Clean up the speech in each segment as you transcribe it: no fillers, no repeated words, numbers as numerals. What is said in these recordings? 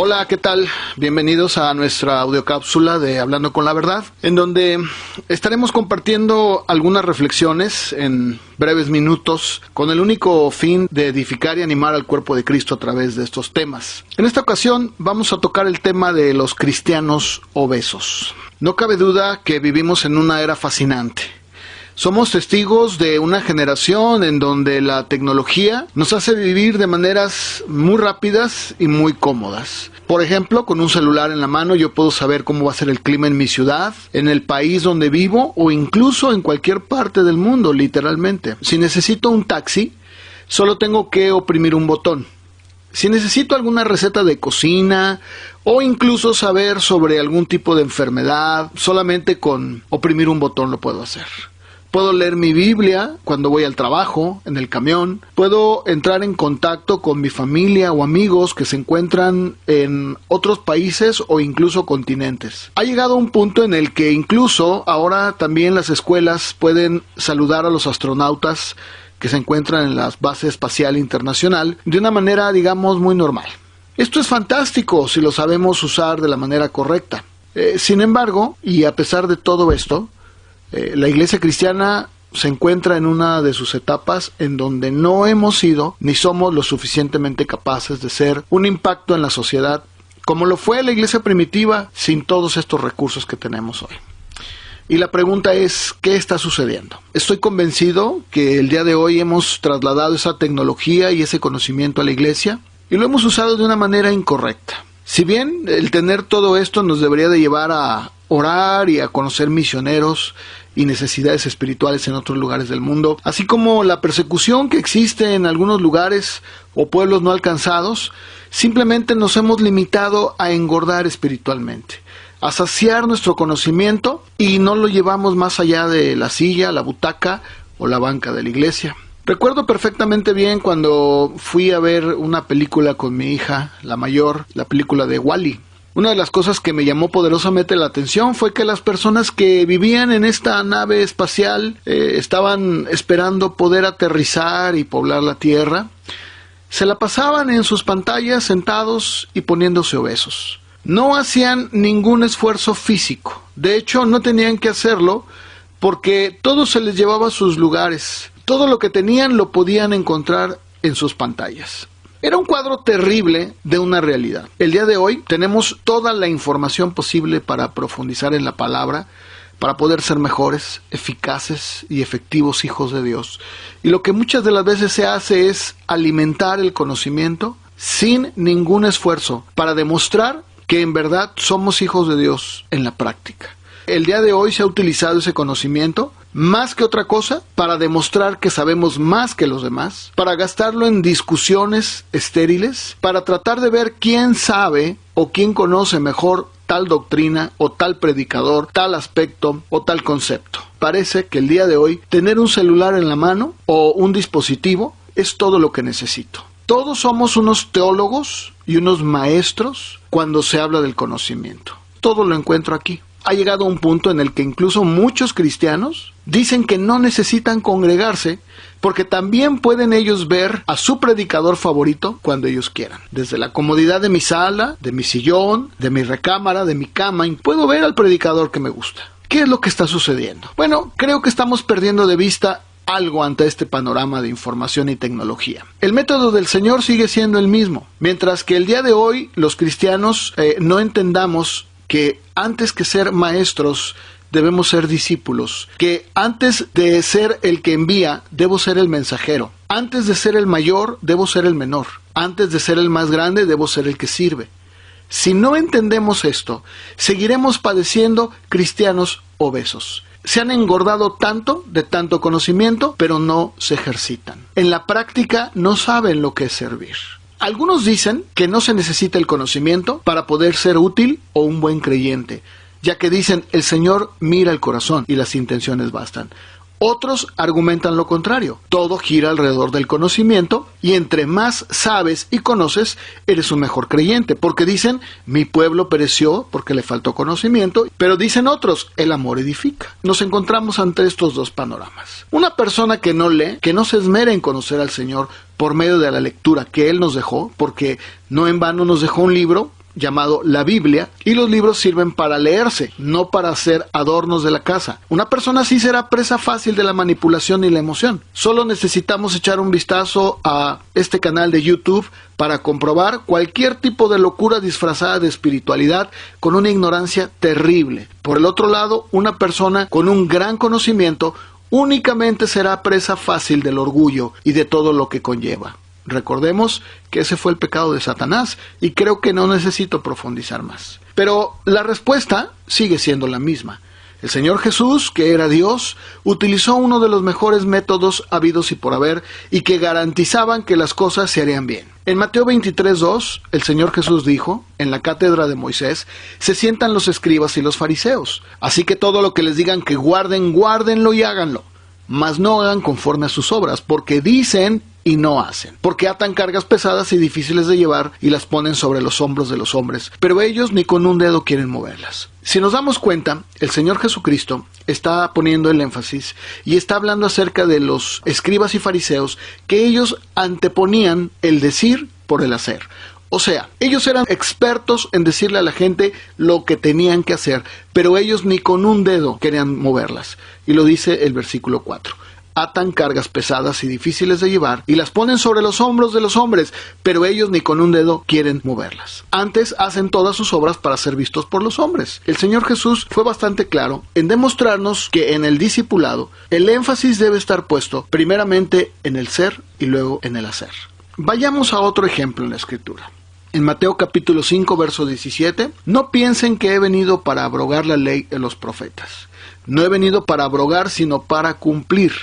Hola, ¿qué tal? Bienvenidos a nuestra audiocápsula de Hablando con la Verdad, en donde estaremos compartiendo algunas reflexiones en breves minutos con el único fin de edificar y animar al cuerpo de Cristo a través de estos temas. En esta ocasión vamos a tocar el tema de los cristianos obesos. No cabe duda que vivimos en una era fascinante. Somos testigos de una generación en donde la tecnología nos hace vivir de maneras muy rápidas y muy cómodas. Por ejemplo, con un celular en la mano yo puedo saber cómo va a ser el clima en mi ciudad, en el país donde vivo o incluso en cualquier parte del mundo, literalmente. Si necesito un taxi, solo tengo que oprimir un botón. Si necesito alguna receta de cocina o incluso saber sobre algún tipo de enfermedad, solamente con oprimir un botón lo puedo hacer. Puedo leer mi Biblia cuando voy al trabajo, en el camión. Puedo entrar en contacto con mi familia o amigos que se encuentran en otros países o incluso continentes. Ha llegado un punto en el que incluso ahora también las escuelas pueden saludar a los astronautas que se encuentran en la base espacial internacional de una manera, digamos, muy normal. Esto es fantástico si lo sabemos usar de la manera correcta. Sin embargo, y a pesar de todo esto, la iglesia cristiana se encuentra en una de sus etapas en donde no hemos sido ni somos lo suficientemente capaces de ser un impacto en la sociedad como lo fue la iglesia primitiva sin todos estos recursos que tenemos hoy. Y la pregunta es, ¿qué está sucediendo? Estoy convencido que el día de hoy hemos trasladado esa tecnología y ese conocimiento a la iglesia y lo hemos usado de una manera incorrecta. Si bien el tener todo esto nos debería de llevar a orar y a conocer misioneros y necesidades espirituales en otros lugares del mundo, así como la persecución que existe en algunos lugares o pueblos no alcanzados, simplemente nos hemos limitado a engordar espiritualmente, a saciar nuestro conocimiento y no lo llevamos más allá de la silla, la butaca o la banca de la iglesia. Recuerdo perfectamente bien cuando fui a ver una película con mi hija, la mayor, la película de Wall-E. Una de las cosas que me llamó poderosamente la atención fue que las personas que vivían en esta nave espacial estaban esperando poder aterrizar y poblar la Tierra. Se la pasaban en sus pantallas sentados y poniéndose obesos. No hacían ningún esfuerzo físico. De hecho, no tenían que hacerlo porque todo se les llevaba a sus lugares. Todo lo que tenían lo podían encontrar en sus pantallas. Era un cuadro terrible de una realidad. El día de hoy tenemos toda la información posible para profundizar en la palabra, para poder ser mejores, eficaces y efectivos hijos de Dios. Y lo que muchas de las veces se hace es alimentar el conocimiento sin ningún esfuerzo para demostrar que en verdad somos hijos de Dios en la práctica. El día de hoy se ha utilizado ese conocimiento más que otra cosa para demostrar que sabemos más que los demás, para gastarlo en discusiones estériles, para tratar de ver quién sabe o quién conoce mejor tal doctrina o tal predicador, tal aspecto o tal concepto. Parece que el día de hoy tener un celular en la mano o un dispositivo es todo lo que necesito. Todos somos unos teólogos y unos maestros cuando se habla del conocimiento. Todo lo encuentro aquí. Ha llegado a un punto en el que incluso muchos cristianos dicen que no necesitan congregarse porque también pueden ellos ver a su predicador favorito cuando ellos quieran. Desde la comodidad de mi sala, de mi sillón, de mi recámara, de mi cama, puedo ver al predicador que me gusta. ¿Qué es lo que está sucediendo? Bueno, creo que estamos perdiendo de vista algo ante este panorama de información y tecnología. El método del Señor sigue siendo el mismo. Mientras que el día de hoy los cristianos no entendamos que antes que ser maestros debemos ser discípulos, que antes de ser el que envía debo ser el mensajero, antes de ser el mayor debo ser el menor, antes de ser el más grande debo ser el que sirve. Si no entendemos esto, seguiremos padeciendo cristianos obesos. Se han engordado tanto de tanto conocimiento, pero no se ejercitan. En la práctica no saben lo que es servir. Algunos dicen que no se necesita el conocimiento para poder ser útil o un buen creyente, ya que dicen el Señor mira el corazón y las intenciones bastan. Otros argumentan lo contrario. Todo gira alrededor del conocimiento y entre más sabes y conoces, eres un mejor creyente. Porque dicen, mi pueblo pereció porque le faltó conocimiento. Pero dicen otros, el amor edifica. Nos encontramos ante estos dos panoramas. Una persona que no lee, que no se esmera en conocer al Señor por medio de la lectura que Él nos dejó, porque no en vano nos dejó un libro llamado la Biblia, y los libros sirven para leerse, no para hacer adornos de la casa. Una persona así será presa fácil de la manipulación y la emoción. Solo necesitamos echar un vistazo a este canal de YouTube para comprobar cualquier tipo de locura disfrazada de espiritualidad con una ignorancia terrible. Por el otro lado, una persona con un gran conocimiento únicamente será presa fácil del orgullo y de todo lo que conlleva. Recordemos que ese fue el pecado de Satanás y creo que no necesito profundizar más. Pero la respuesta sigue siendo la misma. El Señor Jesús, que era Dios, utilizó uno de los mejores métodos habidos y por haber y que garantizaban que las cosas se harían bien. En Mateo 23:2, el Señor Jesús dijo, en la cátedra de Moisés, se sientan los escribas y los fariseos. Así que todo lo que les digan que guarden, guárdenlo y háganlo. Mas no hagan conforme a sus obras, porque dicen y no hacen, porque atan cargas pesadas y difíciles de llevar y las ponen sobre los hombros de los hombres, pero ellos ni con un dedo quieren moverlas. Si nos damos cuenta, el Señor Jesucristo está poniendo el énfasis y está hablando acerca de los escribas y fariseos, que ellos anteponían el decir por el hacer. O sea, ellos eran expertos en decirle a la gente lo que tenían que hacer, pero ellos ni con un dedo querían moverlas. Y lo dice el versículo 4. Atan cargas pesadas y difíciles de llevar y las ponen sobre los hombros de los hombres, pero ellos ni con un dedo quieren moverlas. Antes hacen todas sus obras para ser vistos por los hombres. El Señor Jesús fue bastante claro en demostrarnos que en el discipulado el énfasis debe estar puesto primeramente en el ser y luego en el hacer. Vayamos a otro ejemplo en la Escritura. En Mateo capítulo 5, verso 17, no piensen que he venido para abrogar la ley de los profetas. No he venido para abrogar, sino para cumplir.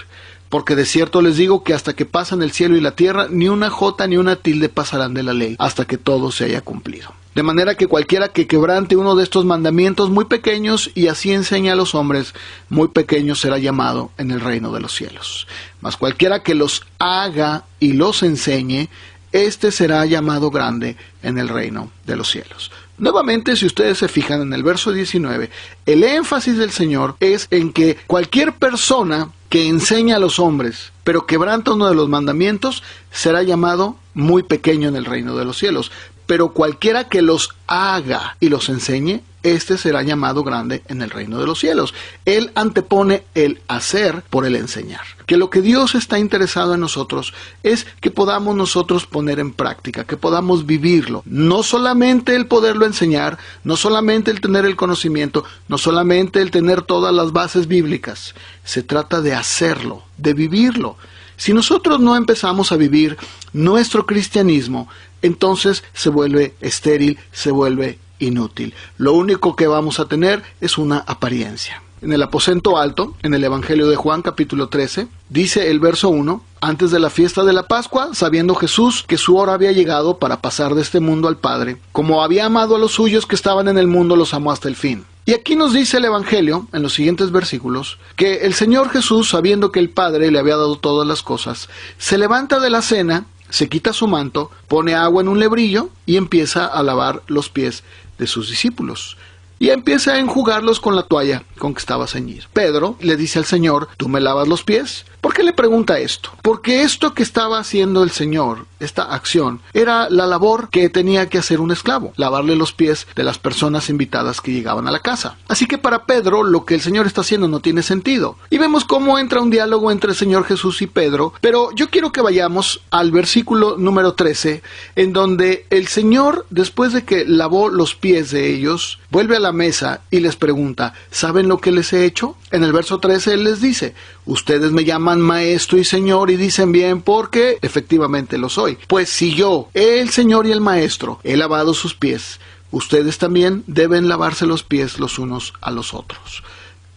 Porque de cierto les digo que hasta que pasan el cielo y la tierra, ni una jota ni una tilde pasarán de la ley, hasta que todo se haya cumplido. De manera que cualquiera que quebrante uno de estos mandamientos muy pequeños y así enseña a los hombres, muy pequeño será llamado en el reino de los cielos. Mas cualquiera que los haga y los enseñe, este será llamado grande en el reino de los cielos. Nuevamente, si ustedes se fijan en el verso 19, el énfasis del Señor es en que cualquier persona que enseña a los hombres, pero quebranta uno de los mandamientos, será llamado muy pequeño en el reino de los cielos. Pero cualquiera que los haga y los enseñe, este será llamado grande en el reino de los cielos. Él antepone el hacer por el enseñar. Que lo que Dios está interesado en nosotros es que podamos nosotros poner en práctica, que podamos vivirlo. No solamente el poderlo enseñar, no solamente el tener el conocimiento, no solamente el tener todas las bases bíblicas. Se trata de hacerlo, de vivirlo. Si nosotros no empezamos a vivir nuestro cristianismo, entonces se vuelve estéril, se vuelve inútil. Lo único que vamos a tener es una apariencia. En el aposento alto, en el Evangelio de Juan, capítulo 13, dice el verso 1, antes de la fiesta de la Pascua, sabiendo Jesús que su hora había llegado para pasar de este mundo al Padre, como había amado a los suyos que estaban en el mundo, los amó hasta el fin. Y aquí nos dice el Evangelio, en los siguientes versículos, que el Señor Jesús, sabiendo que el Padre le había dado todas las cosas, se levanta de la cena, se quita su manto, pone agua en un lebrillo y empieza a lavar los pies de sus discípulos. Y empieza a enjugarlos con la toalla con que estaba ceñido. Pedro le dice al Señor, ¿tú me lavas los pies? ¿Por qué le pregunta esto? Porque esto que estaba haciendo el Señor, esta acción, era la labor que tenía que hacer un esclavo, lavarle los pies de las personas invitadas que llegaban a la casa. Así que para Pedro, lo que el Señor está haciendo no tiene sentido. Y vemos cómo entra un diálogo entre el Señor Jesús y Pedro, pero yo quiero que vayamos al versículo número 13, en donde el Señor, después de que lavó los pies de ellos, vuelve a la mesa y les pregunta, ¿saben lo que les he hecho? En el verso 13 Él les dice, ustedes me llaman maestro y señor y dicen bien porque efectivamente lo soy. Pues si yo, el Señor y el Maestro, he lavado sus pies, ustedes también deben lavarse los pies los unos a los otros.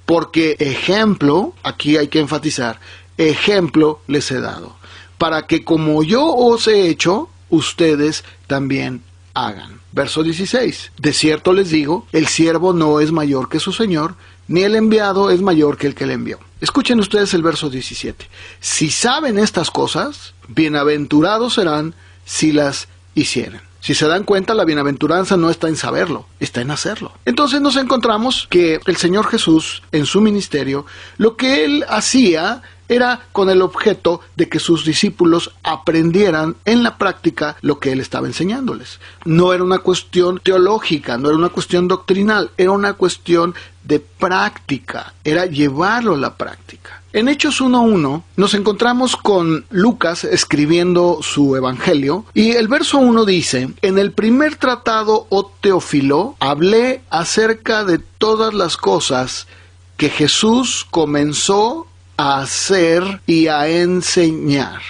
Porque ejemplo, aquí hay que enfatizar, ejemplo les he dado, para que como yo os he hecho, ustedes también hagan. Verso 16. De cierto les digo, el siervo no es mayor que su señor, ni el enviado es mayor que el que le envió. Escuchen ustedes el verso 17. Si saben estas cosas, bienaventurados serán si las hicieren. Si se dan cuenta, la bienaventuranza no está en saberlo, está en hacerlo. Entonces nos encontramos que el Señor Jesús, en su ministerio, lo que Él hacía era con el objeto de que sus discípulos aprendieran en la práctica lo que Él estaba enseñándoles. No era una cuestión teológica, no era una cuestión doctrinal, era una cuestión de práctica, era llevarlo a la práctica. En Hechos 1:1 nos encontramos con Lucas escribiendo su evangelio y el verso 1 dice: en el primer tratado, oh Teófilo, hablé acerca de todas las cosas que Jesús comenzó a hacer y a enseñar.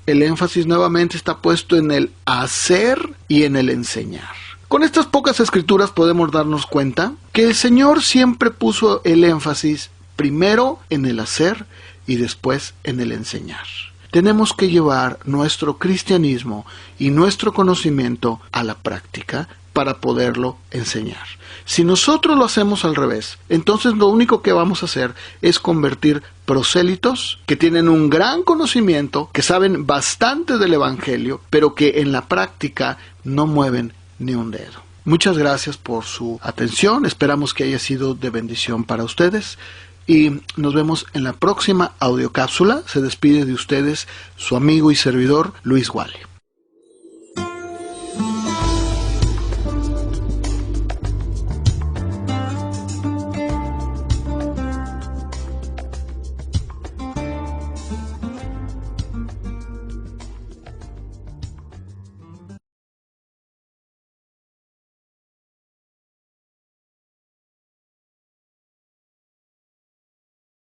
El énfasis nuevamente está puesto en el hacer y en el enseñar. Con estas pocas escrituras podemos darnos cuenta que el Señor siempre puso el énfasis primero en el hacer y después en el enseñar. Tenemos que llevar nuestro cristianismo y nuestro conocimiento a la práctica para poderlo enseñar. Si nosotros lo hacemos al revés, entonces lo único que vamos a hacer es convertir prosélitos que tienen un gran conocimiento, que saben bastante del evangelio, pero que en la práctica no mueven ni un dedo. Muchas gracias por su atención, esperamos que haya sido de bendición para ustedes y nos vemos en la próxima audiocápsula. Se despide de ustedes su amigo y servidor Luis Wally.